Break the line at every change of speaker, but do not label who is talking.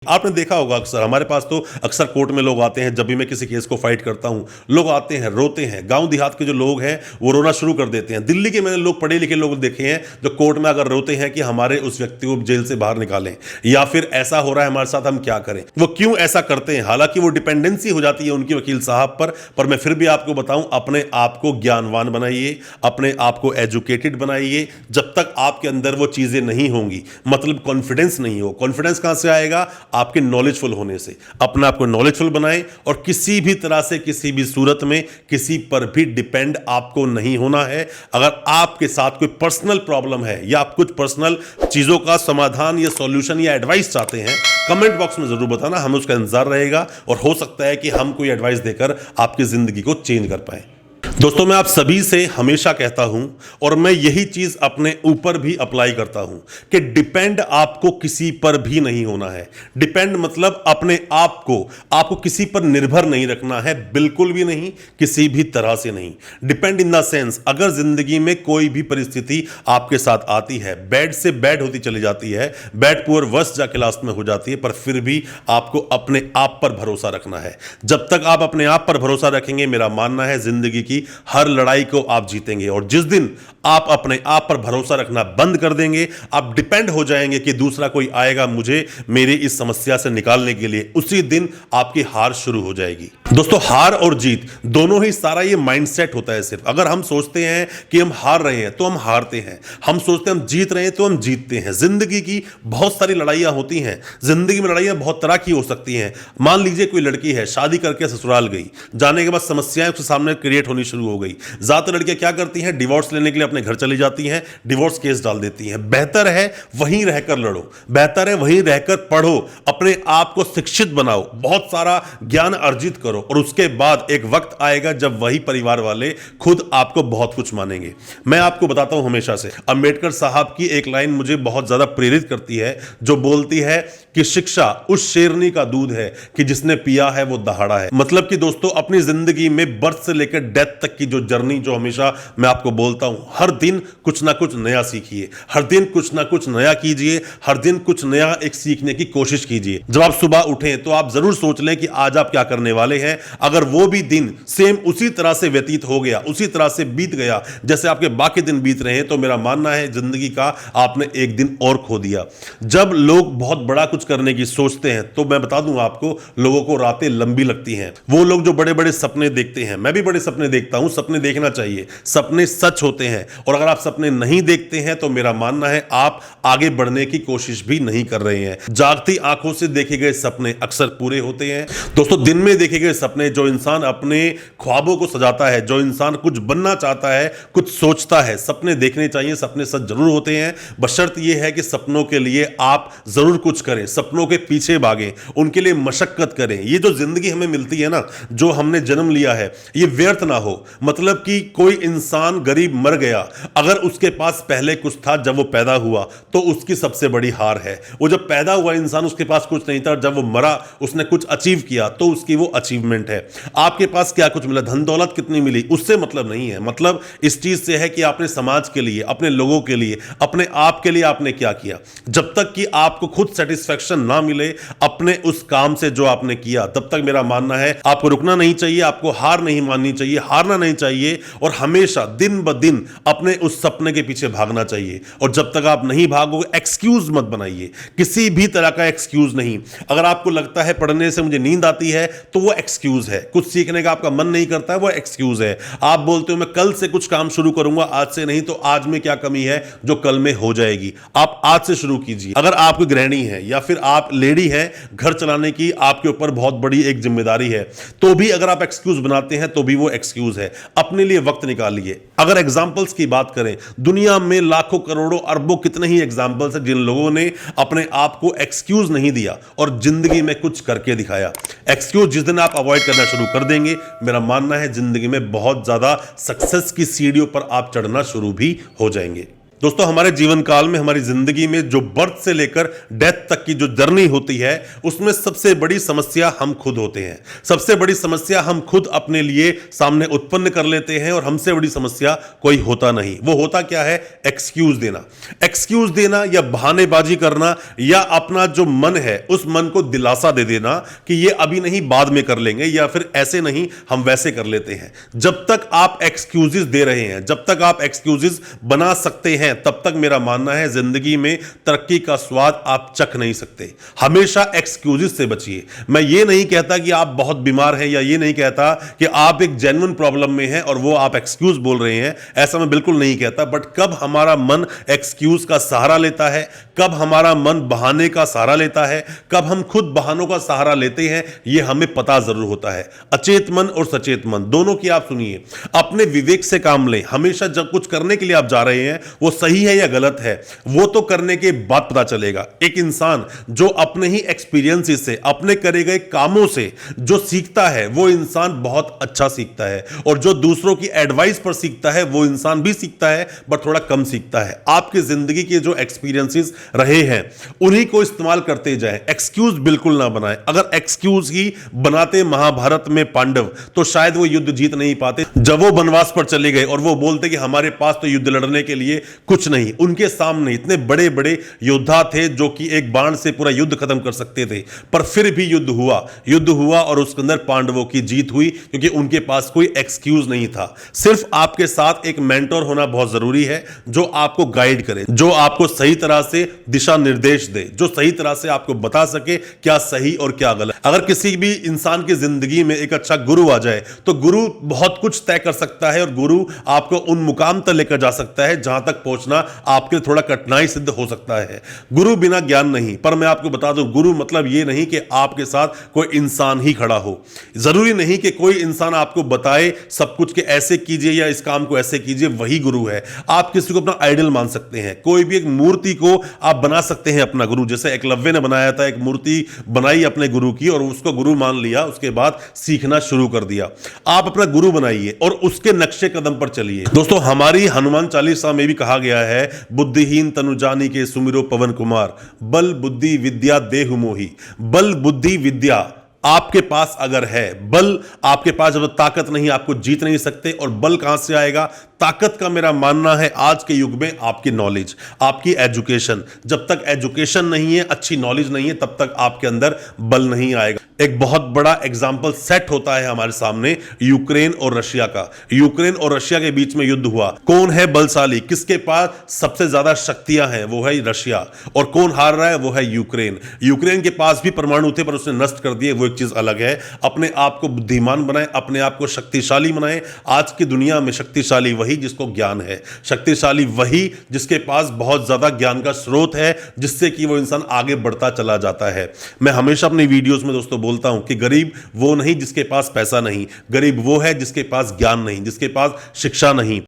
आपने देखा होगा अक्सर हमारे पास तो अक्सर कोर्ट में लोग आते हैं। जब भी मैं किसी केस को फाइट करता हूं, लोग आते हैं, रोते हैं। गांव देहात के जो लोग हैं वो रोना शुरू कर देते हैं। दिल्ली के मैंने लोग, पढ़े लिखे लोग देखे हैं जो कोर्ट में अगर रोते हैं कि हमारे उस व्यक्ति को जेल से बाहर निकालें, या फिर ऐसा हो रहा है हमारे साथ, हम क्या करें। वो क्यों ऐसा करते हैं? हालांकि वो डिपेंडेंसी हो जाती है उनकी वकील साहब पर मैं फिर भी आपको बताऊं, अपने आप को ज्ञानवान बनाइए, अपने आप को एजुकेटेड बनाइए। जब तक आपके अंदर वो चीजें नहीं होंगी, मतलब कॉन्फिडेंस नहीं हो। कॉन्फिडेंस कहां से आएगा? आपके नॉलेजफुल होने से। अपने आप को नॉलेजफुल बनाएं और किसी भी तरह से, किसी भी सूरत में किसी पर भी डिपेंड आपको नहीं होना है। अगर आपके साथ कोई पर्सनल प्रॉब्लम है या आप कुछ पर्सनल चीजों का समाधान या सॉल्यूशन या एडवाइस चाहते हैं, कमेंट बॉक्स में जरूर बताना, हमें उसका इंतजार रहेगा और हो सकता है कि हम कोई एडवाइस देकर आपकी जिंदगी को चेंज कर पाए। दोस्तों, मैं आप सभी से हमेशा कहता हूं और मैं यही चीज अपने ऊपर भी अप्लाई करता हूं कि डिपेंड आपको किसी पर भी नहीं होना है। डिपेंड मतलब अपने आपको किसी पर निर्भर नहीं रखना है, बिल्कुल भी नहीं, किसी भी तरह से नहीं। डिपेंड इन द सेंस, अगर जिंदगी में कोई भी परिस्थिति आपके साथ आती है, बैड से बैड होती चली जाती है, बैड पुअर वर्स्ट जाके लास्ट में हो जाती है, पर फिर भी आपको अपने आप पर भरोसा रखना है। जब तक आप अपने आप पर भरोसा रखेंगे, मेरा मानना है जिंदगी की हर लड़ाई को आप जीतेंगे। और जिस दिन आप अपने आप पर भरोसा रखना बंद कर देंगे, आप डिपेंड हो जाएंगे कि दूसरा कोई आएगा मुझे मेरी इस समस्या से निकालने के लिए, उसी दिन आपकी हार शुरू हो जाएगी। दोस्तों, हार और जीत दोनों ही, सारा ये माइंडसेट होता है। सिर्फ अगर हम सोचते हैं कि हम हार रहे हैं तो हम हारते हैं, हम सोचते हैं हम जीत रहे हैं तो हम जीतते हैं। जिंदगी की बहुत सारी लड़ाइयां होती हैं। जिंदगी में लड़ाइयां बहुत तरह की हो सकती हैं। मान लीजिए कोई लड़की है, शादी करके ससुराल गई, जाने के बाद समस्याएं उसके सामने क्रिएट होनी शुरू हो गई। ज्यादातर लड़कियां क्या करती हैं? डिवोर्स लेने के लिए अपने घर चली जाती हैं, डिवोर्स केस डाल देती हैं। बेहतर है वहीं रहकर लड़ो, बेहतर है वहीं रहकर पढ़ो, अपने आप को शिक्षित बनाओ, बहुत सारा ज्ञान अर्जित करो, और उसके बाद एक वक्त आएगा जब वही परिवार वाले खुद आपको बहुत कुछ मानेंगे। मैं आपको बताता हूं, हमेशा से अंबेडकर साहब की एक लाइन मुझे बहुत ज्यादा प्रेरित करती है, जो बोलती है कि शिक्षा उस शेरनी का दूध है कि जिसने पिया है वो दहाड़ा है। मतलब कि दोस्तों, अपनी जिंदगी में बर्थ से लेकर डेथ तक की जो जर्नी, जो हमेशा मैं आपको बोलता हूं, हर दिन कुछ ना कुछ नया सीखिए, हर दिन कुछ ना कुछ नया कीजिए, हर दिन कुछ नया एक सीखने की कोशिश कीजिए। जब आप सुबह उठें तो आप जरूर सोच लें कि आज आप क्या करने वाले हैं। अगर वो भी दिन सेम उसी तरह से व्यतीत हो गया, उसी तरह से बीत गया जैसे आपके बाकी दिन बीत रहे हैं, तो मेरा मानना है जिंदगी का आपने एक दिन और खो दिया। जब लोग बहुत बड़ा कुछ करने की सोचते हैं, तो मैं बता दूं आपको, लोगों को रातें लंबी लगती हैं। वो लोग जो बड़े बड़े सपने देखते हैं, मैं भी बड़े सपने देखता हूं, सपने देखना चाहिए, सपने सच होते हैं। और अगर आप सपने नहीं देखते हैं तो मेरा मानना है आप आगे बढ़ने की कोशिश भी नहीं कर रहे हैं। जागती आंखों से देखे गए सपने अक्सर पूरे होते हैं। दोस्तों, दिन में देखे गए सपने, जो इंसान अपने ख्वाबों को सजाता है, जो इंसान कुछ बनना चाहता है, कुछ सोचता है, सपने देखने चाहिए। सपने सच जरूर होते हैं, बशर्त यह है कि सपनों के लिए आप जरूर कुछ करें, सपनों के पीछे भागें, उनके लिए मशक्कत करें। ये जो जिंदगी हमें मिलती है ना, जो हमने जन्म लिया है, ये व्यर्थ ना हो। मतलब कि कोई इंसान गरीब मर गया, अगर उसके पास पहले कुछ था जब वो पैदा हुआ, तो उसकी सबसे बड़ी हार है। वो जब पैदा हुआ इंसान, उसके पास कुछ नहीं था, जब वो मरा उसने कुछ अचीव किया, तो उसकी वो अचीवमेंट है। आपके पास क्या कुछ मिला, धन दौलत कितनी मिली, उससे मतलब नहीं है। मतलब इस चीज से है कि आपने समाज के लिए, अपने लोगों के लिए, अपने आप के लिए आपने क्या किया। जब तक कि आपको खुद सेटिस्फैक्शन ना मिले अपने उस काम से जो आपने किया, तब तक मेरा मानना है आपको रुकना नहीं चाहिए, आपको हार नहीं माननी चाहिए, हारना नहीं चाहिए, और हमेशा दिन ब दिन अपने उस सपने के पीछे भागना चाहिए। और जब तक आप नहीं भागोगे, एक्सक्यूज मत बनाइए, किसी भी तरह का एक्सक्यूज नहीं। अगर आपको लगता है पढ़ने से मुझे नींद आती है, तो वो एक्सक्यूज है। कुछ सीखने का आपका मन नहीं करता है, वो एक्सक्यूज है। आप बोलते हो मैं कल से कुछ काम शुरू करूंगा, आज से नहीं, तो आज में क्या कमी है जो कल में हो जाएगी। आप आज से शुरू कीजिए। अगर आप कोई गृहिणी है या फिर आप लेडी है, घर चलाने की आपके ऊपर बहुत बड़ी एक जिम्मेदारी है, तो भी अगर आप एक्सक्यूज बनाते हैं तो भी वो एक्सक्यूज है। अपने लिए वक्त निकालिए। अगर एग्जांपल्स की बात करें, दुनिया में लाखों करोड़ों अरबों कितने ही एग्जांपल्स हैं जिन लोगों ने अपने आप को एक्सक्यूज नहीं दिया और जिंदगी में कुछ करके दिखाया। एक्सक्यूज जिस दिन आप अवॉइड करना शुरू कर देंगे, मेरा मानना है जिंदगी में बहुत ज्यादा सक्सेस की सीढ़ियों पर आप चढ़ना शुरू भी हो जाएंगे। दोस्तों हमारे जीवन काल में, हमारी जिंदगी में जो बर्थ से लेकर डेथ तक की जो जर्नी होती है, उसमें सबसे बड़ी समस्या हम खुद होते हैं। सबसे बड़ी समस्या हम खुद अपने लिए सामने उत्पन्न कर लेते हैं और हमसे बड़ी समस्या कोई होता नहीं। वो होता क्या है? एक्सक्यूज देना। एक्सक्यूज देना या बहानेबाजी करना, या अपना जो मन है उस मन को दिलासा दे देना कि ये अभी नहीं, बाद में कर लेंगे, या फिर ऐसे नहीं हम वैसे कर लेते हैं। जब तक आप एक्सक्यूजेस दे रहे हैं, जब तक आप एक्सक्यूजेस बना सकते हैं, तब तक मेरा मानना है जिंदगी में तरक्की का स्वाद आप चख नहीं सकते। हमेशा एक्सक्यूजेस से बचिए। मैं ये नहीं कहता कि आप बहुत बीमार हैं, या ये नहीं कहता कि आप एक जेन्युइन प्रॉब्लम में हैं और वो आप एक्सक्यूज बोल रहे हैं, ऐसा मैं बिल्कुल नहीं कहता। बट कब हमारा मन एक्सक्यूज का सहारा लेता है, कब हमारा मन बहाने का सहारा लेता है, कब हम खुद बहानों का सहारा लेते हैं, यह हमें पता जरूर होता है। अचेत मन और सचेत मन दोनों की आप सुनिए, अपने विवेक से काम लें। हमेशा जब कुछ करने के लिए आप जा रहे हैं, वो सही है या गलत है, वो तो करने के बाद पता चलेगा। एक इंसान जो अपने ही एक्सपीरियंसेस से, अपने करे गए कामों से जो सीखता है, वो इंसान बहुत अच्छा सीखता है। और जो दूसरों की एडवाइस पर सीखता है, वो इंसान भी सीखता है बट थोड़ा कम सीखता है। आपकी जिंदगी के जो एक्सपीरियंसेस रहे हैं, उन्हीं को इस्तेमाल करते जाएं। एक्सक्यूज बिल्कुल ना बनाएं। अगर एक्सक्यूज ही बनाते महाभारत में पांडव, तो शायद वो युद्ध जीत नहीं पाते। जब वो वनवास पर चले गए और वो बोलते कि हमारे पास तो युद्ध लड़ने के लिए कुछ नहीं, उनके सामने इतने बड़े बड़े योद्धा थे जो कि एक बाण से पूरा युद्ध खत्म कर सकते थे, पर फिर भी युद्ध हुआ और उसके अंदर पांडवों की जीत हुई, क्योंकि उनके पास कोई एक्सक्यूज नहीं था। सिर्फ आपके साथ एक मेंटर होना बहुत जरूरी है, जो आपको गाइड करे, जो आपको सही तरह से दिशा निर्देश दे, जो सही तरह से आपको बता सके क्या सही और क्या गलत। अगर किसी भी इंसान की जिंदगी में एक अच्छा गुरु आ जाए, तो गुरु बहुत कुछ तय कर सकता है और गुरु आपको उन मुकाम तक लेकर जा सकता है जहां तक पहुंचना आपके लिए थोड़ा कठिनाई सिद्ध हो सकता है। गुरु बिना ज्ञान नहीं। पर मैं आपको बता दूं, गुरु मतलब यह नहीं कि आपके साथ कोई इंसान ही खड़ा हो। जरूरी नहीं कि कोई इंसान आपको बताए सब कुछ कि ऐसे कीजिए या इस काम को ऐसे कीजिए, वही गुरु है। आप किसी को अपना आइडल मान सकते हैं। कोई भी एक मूर्ति को आप बना सकते हैं अपना गुरु। जैसे एकलव्य ने बनाया था, एक मूर्ति बनाई अपने गुरु की और उसको गुरु मान लिया, उसके बाद सीखना शुरू कर दिया। आप अपना गुरु बनाइए और उसके नक्शे कदम पर चलिए। दोस्तों हमारी हनुमान चालीसा में भी कहा गया है, बुद्धिहीन तनु जानी के सुमिरो पवन कुमार, बल बुद्धि विद्या देहु मोही। बल बुद्धि विद्या आपके पास अगर है, बल आपके पास जब ताकत नहीं, आपको जीत नहीं सकते। और बल कहां से आएगा? ताकत का मेरा मानना है आज के युग में आपकी नॉलेज, आपकी एजुकेशन। जब तक एजुकेशन नहीं है, अच्छी नॉलेज नहीं है, तब तक आपके अंदर बल नहीं आएगा। एक बहुत बड़ा एग्जाम्पल सेट होता है हमारे सामने यूक्रेन और रशिया का। यूक्रेन और रशिया के बीच में युद्ध हुआ। कौन है बलशाली, किसके पास सबसे ज्यादा शक्तियां हैं? वो है रशिया। और कौन हार रहा है? वो है यूक्रेन। यूक्रेन के पास भी परमाणु थे पर उसने नष्ट कर दिए, वो एक चीज अलग है। अपने आप को बुद्धिमान बनाए, अपने आप को शक्तिशाली बनाए। आज की दुनिया में शक्तिशाली वही जिसको ज्ञान है, शक्तिशाली वही जिसके पास बहुत ज्यादा ज्ञान का स्रोत है, जिससे कि वो इंसान आगे बढ़ता चला जाता है। मैं हमेशा अपनी वीडियोस में दोस्तों बोलता हूं कि गरीब वो नहीं जिसके पास पैसा नहीं, गरीब वो है जिसके पास ज्ञान नहीं, जिसके पास शिक्षा नहीं।